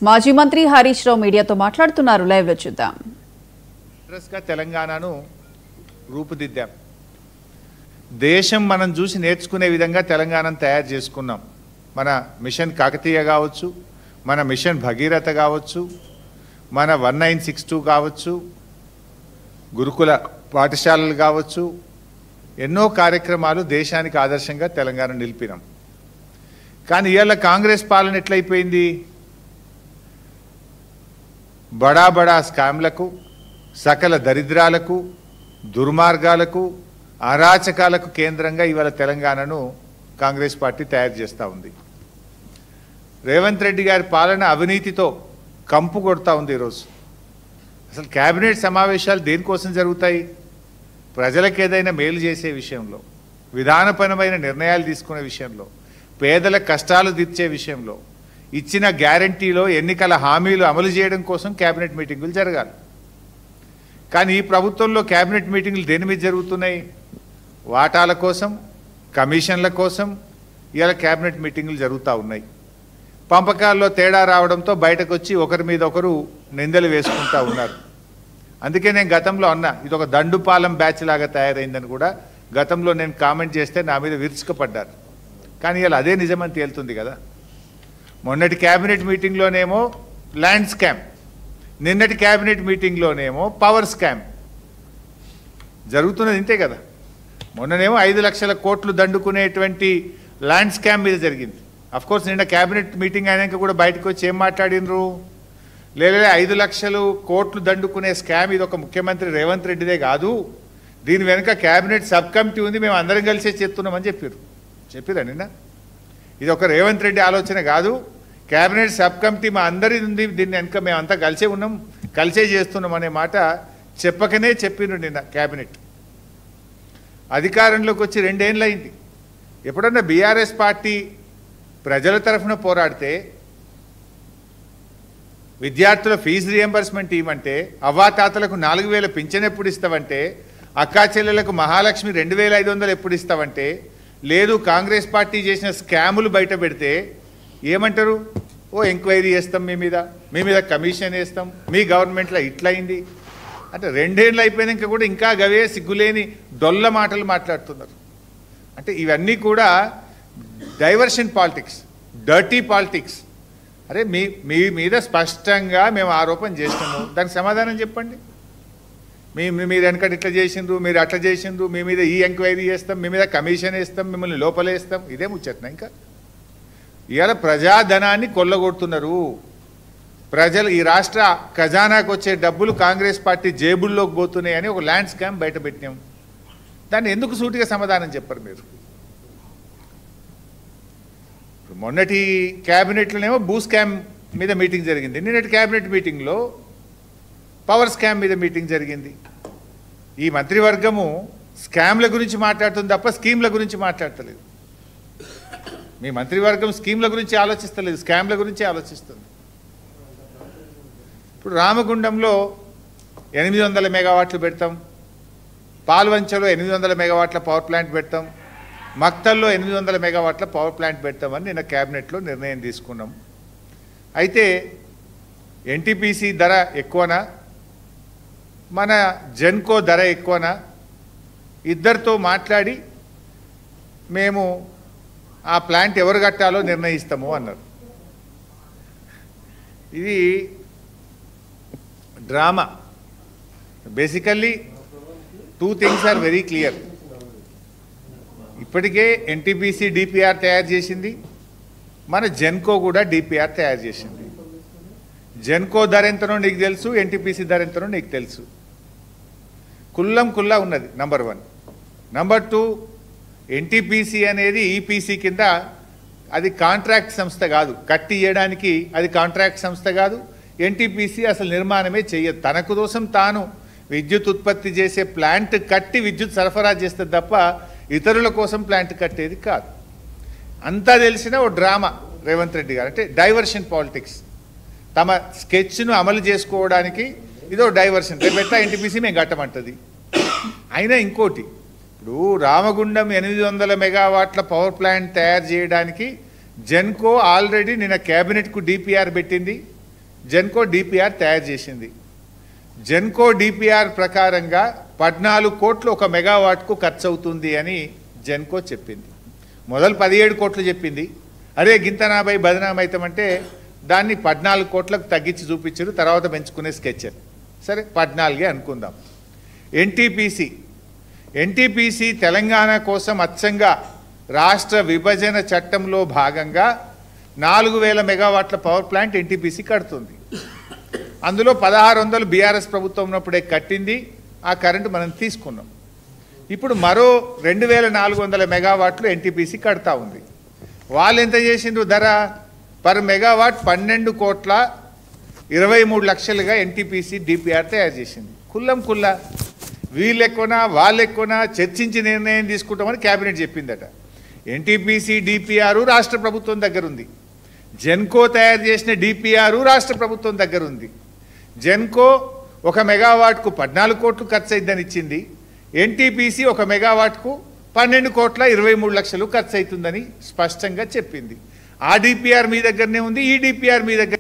మాజీ మంత్రి హరీష్ రావు మీడియాతో మాట్లాడుతున్నారు. లైవ్ లో చూద్దాం. తెలంగాణను రూపుదిద్దాం. దేశం మనం చూసి నేర్చుకునే విధంగా తెలంగాణను తయారు చేసుకున్నాం. మన మిషన్ కాకతీయ కావచ్చు, మన మిషన్ భగీరథ కావచ్చు, మన 1962 కావచ్చు, గురుకుల పాఠశాలలు కావచ్చు, ఎన్నో కార్యక్రమాలు దేశానికి ఆదర్శంగా తెలంగాణ నిలిపినాం. కానీ ఇవాళ కాంగ్రెస్ పాలన ఎట్లయిపోయింది? బడా బడా స్కామ్లకు, సకల దరిద్రాలకు, దుర్మార్గాలకు, అరాచకాలకు కేంద్రంగా ఇవాళ తెలంగాణను కాంగ్రెస్ పార్టీ తయారు చేస్తూ ఉంది. రేవంత్ రెడ్డి గారి పాలన అవినీతితో కంపు కొడతా ఉంది. ఈరోజు అసలు కేబినెట్ సమావేశాలు దేనికోసం జరుగుతాయి? ప్రజలకు ఏదైనా మేలు చేసే విషయంలో, విధానపరమైన నిర్ణయాలు తీసుకునే విషయంలో, పేదల కష్టాలు తీర్చే విషయంలో, ఇచ్చిన గ్యారంటీలో ఎన్నికల హామీలు అమలు చేయడం కోసం కేబినెట్ మీటింగులు జరగాలి. కానీ ఈ ప్రభుత్వంలో కేబినెట్ మీటింగులు దేని మీద జరుగుతున్నాయి? వాటాల కోసం, కమిషన్ల కోసం ఇలా కేబినెట్ మీటింగులు జరుగుతూ ఉన్నాయి. పంపకాల్లో తేడా రావడంతో బయటకు వచ్చి ఒకరి మీద ఒకరు నిందలు వేసుకుంటూ ఉన్నారు. అందుకే నేను గతంలో అన్నా, ఇది ఒక దండుపాలెం బ్యాచ్ లాగా తయారైందని కూడా గతంలో నేను కామెంట్ చేస్తే నా మీద విరుచుకుపడ్డారు. కానీ ఇలా అదే నిజమని తేలుతుంది కదా. మొన్నటి క్యాబినెట్ మీటింగ్లోనేమో ల్యాండ్ స్కామ్, నిన్నటి క్యాబినెట్ మీటింగ్లోనేమో పవర్ స్కామ్ జరుగుతున్నది. ఇంతే కదా. మొన్ననేమో 5 లక్షల కోట్లు దండుకునేటువంటి ల్యాండ్ స్కామ్ మీద జరిగింది. అఫ్కోర్స్ నిన్న క్యాబినెట్ మీటింగ్ అయినాక కూడా బయటకు వచ్చి ఏం మాట్లాడినరు? లేదా 5 లక్షలు కోట్లు దండుకునే స్కామ్ ఇది ఒక ముఖ్యమంత్రి రేవంత్ రెడ్డిదే కాదు, దీని వెనుక క్యాబినెట్ సబ్ కమిటీ ఉంది, మేము అందరం కలిసే చేస్తున్నామని చెప్పారా నిన్న? ఇది ఒక రేవంత్ రెడ్డి ఆలోచన కాదు, క్యాబినెట్ సబ్ కమిటీ మా అందరి ఉంది, దీన్ని వెనుక మేమంతా కలిసే ఉన్నాం, కలిసే చేస్తున్నాం అనే మాట చెప్పకనే చెప్పిండ్రు నిన్న క్యాబినెట్. అధికారంలోకి వచ్చి 2 ఏళ్ళు అయింది. ఎప్పుడన్నా బీఆర్ఎస్ పార్టీ ప్రజల తరఫున పోరాడితే, విద్యార్థుల ఫీజు రియంబర్స్మెంట్ ఇవ్వమంటే, అవ్వాతాతలకు 4000 పింఛన్ ఎప్పుడు ఇస్తావంటే, అక్కా చెల్లెలకు మహాలక్ష్మి 2500 ఎప్పుడు ఇస్తావంటే, లేదు కాంగ్రెస్ పార్టీ చేసిన స్కాములు బయట పెడితే ఏమంటారు? ఓ ఎంక్వైరీ చేస్తాం, మీ మీద కమిషన్ వేస్తాం, మీ గవర్నమెంట్లో ఇట్లయింది అంటే 2 ఏళ్ళు అయిపోయినాక కూడా ఇంకా గవే సిగ్గులేని డొల్ల మాటలు మాట్లాడుతున్నారు. అంటే ఇవన్నీ కూడా డైవర్షన్ పాలిటిక్స్, డర్టీ పాలిటిక్స్. అరే మీ మీద స్పష్టంగా మేము ఆరోపణ చేసినాము, దానికి సమాధానం చెప్పండి. మీరు వెనకటి ఇట్లా చేసిండ్రు, మీరు అట్లా చేసిండ్రు, మీ మీద ఈ ఎంక్వైరీ చేస్తాం, మీ మీద కమిషన్ వేస్తాం, మిమ్మల్ని లోపలేస్తాం, ఇదే ముచ్చట్నా? ఇంకా ఇవాళ ప్రజాధనాన్ని కొల్లగొడుతున్నారు. ప్రజలు ఈ రాష్ట్ర ఖజానాకు వచ్చే డబ్బులు కాంగ్రెస్ పార్టీ జేబుల్లోకి పోతున్నాయని ఒక ల్యాండ్ స్కామ్ బయట పెట్టినాం. దాన్ని ఎందుకు సూటిగా సమాధానం చెప్పరు మీరు? మొన్నటి క్యాబినెట్లోనేమో భూ స్కామ్ మీద మీటింగ్ జరిగింది, నిన్నటి క్యాబినెట్ మీటింగ్లో పవర్ స్కామ్ మీద మీటింగ్ జరిగింది. ఈ మంత్రివర్గము స్కామ్ల గురించి మాట్లాడుతుంది తప్ప స్కీమ్ల గురించి మాట్లాడతలేదు. మీ మంత్రివర్గం స్కీమ్ల గురించి ఆలోచిస్తలేదు, స్కామ్ల గురించి ఆలోచిస్తుంది. ఇప్పుడు రామగుండంలో 800 మెగావాట్లు పెడతాం, పాల్వంచలో 800 మెగావాట్ల పవర్ ప్లాంట్ పెడతాం, మక్తల్లో 800 మెగావాట్ల పవర్ ప్లాంట్ పెడతామని నిన్న క్యాబినెట్లో నిర్ణయం తీసుకున్నాం. అయితే ఎన్టీపీసీ ధర ఎక్కువనా, మన జెన్కో ధర ఎక్కువనా, ఇద్దరితో మాట్లాడి మేము ఆ ప్లాంట్ ఎవరు కట్టాలో నిర్ణయిస్తాము అన్నారు. ఇది drama. Basically 2 things are very clear. ఇప్పటికే ఎన్టీపీసీ డిపిఆర్ తయారు చేసింది, మన జెన్కో కూడా డిపిఆర్ తయారు చేసింది. జెన్కో ధర ఎంతనో నీకు తెలుసు, ఎన్టీపీసీ ధర ఎంతనో నీకు తెలుసు. కుల్లా ఉన్నది. నంబర్ 1. నంబర్ 2, ఎన్టీపీసీ అనేది ఈపీసీ కింద, అది కాంట్రాక్ట్ సంస్థ కాదు, కట్టి ఇవ్వడానికి అది కాంట్రాక్ట్ సంస్థ కాదు. ఎన్టీపీసీ అసలు నిర్మాణమే చెయ్యదు, తనకు కోసం తాను విద్యుత్ ఉత్పత్తి చేసే ప్లాంట్ కట్టి విద్యుత్ సరఫరా చేస్తుంది తప్ప ఇతరుల కోసం ప్లాంట్ కట్టేది కాదు. అంతా తెలిసిన ఓ డ్రామా రేవంత్ రెడ్డి గారు. అంటే డైవర్షన్ పాలిటిక్స్, తమ స్కెచ్ను అమలు చేసుకోవడానికి ఇదో డైవర్షన్. రేపెట్లా ఎన్టీపీసీ మేము కట్టమంటుంది. అయినా ఇంకోటి, ఇప్పుడు రామగుండం 800 మెగావాట్ల పవర్ ప్లాంట్ తయారు చేయడానికి జెన్కో ఆల్రెడీ నిన్న క్యాబినెట్కు డిపిఆర్ పెట్టింది. జెన్కో డిపిఆర్ తయారు చేసింది. జెన్కో డిపిఆర్ ప్రకారంగా 14 కోట్లు 1 మెగావాట్కు ఖర్చు అవుతుంది అని జెన్కో చెప్పింది. మొదలు 17 కోట్లు చెప్పింది. అరే గింతనాభై బదనామైతామంటే దాన్ని 14 కోట్లకు తగ్గించి చూపించారు. తర్వాత పెంచుకునే స్కెచర్. సరే 14 అనుకుందాం. ఎన్టీపీసీ తెలంగాణ కోసం అచ్చంగా రాష్ట్ర విభజన చట్టంలో భాగంగా 4000 మెగావాట్ల పవర్ ప్లాంట్ ఎన్టీపీసీ కడుతుంది. అందులో 1600 బీఆర్ఎస్ ప్రభుత్వం ఉన్నప్పుడే కట్టింది. ఆ కరెంటు మనం తీసుకున్నాం. ఇప్పుడు మరో 2400 మెగావాట్లు ఎన్టీపీసీ కడతా ఉంది. వాళ్ళు ఎంత చేసిండ్రు? ధర పర్ మెగావాట్ 12 కోట్ల 23 లక్షలుగా ఎన్టీపీసీ డిపిఆర్ తయారు చేసింది. కుల్లా వీళ్ళు ఎక్కువనా వాళ్ళు ఎక్కువనా చర్చించి నిర్ణయం తీసుకుంటామని క్యాబినెట్ చెప్పిందట. ఎన్టీపీసీ డిపిఆర్ రాష్ట్ర ప్రభుత్వం దగ్గర ఉంది. జెన్కో తయారు చేసిన డిపిఆర్ రాష్ట్ర ప్రభుత్వం దగ్గర ఉంది. జెన్కో 1 మెగావాట్కు 14 కోట్లు ఖర్చు అయిద్దని ఇచ్చింది. ఎన్టీపీసీ 1 మెగావాట్కు 12 కోట్ల 23 లక్షలు ఖర్చు అవుతుందని స్పష్టంగా చెప్పింది. ఆ డిపిఆర్ మీ దగ్గరనే ఉంది, ఈ డిపిఆర్ మీ దగ్గర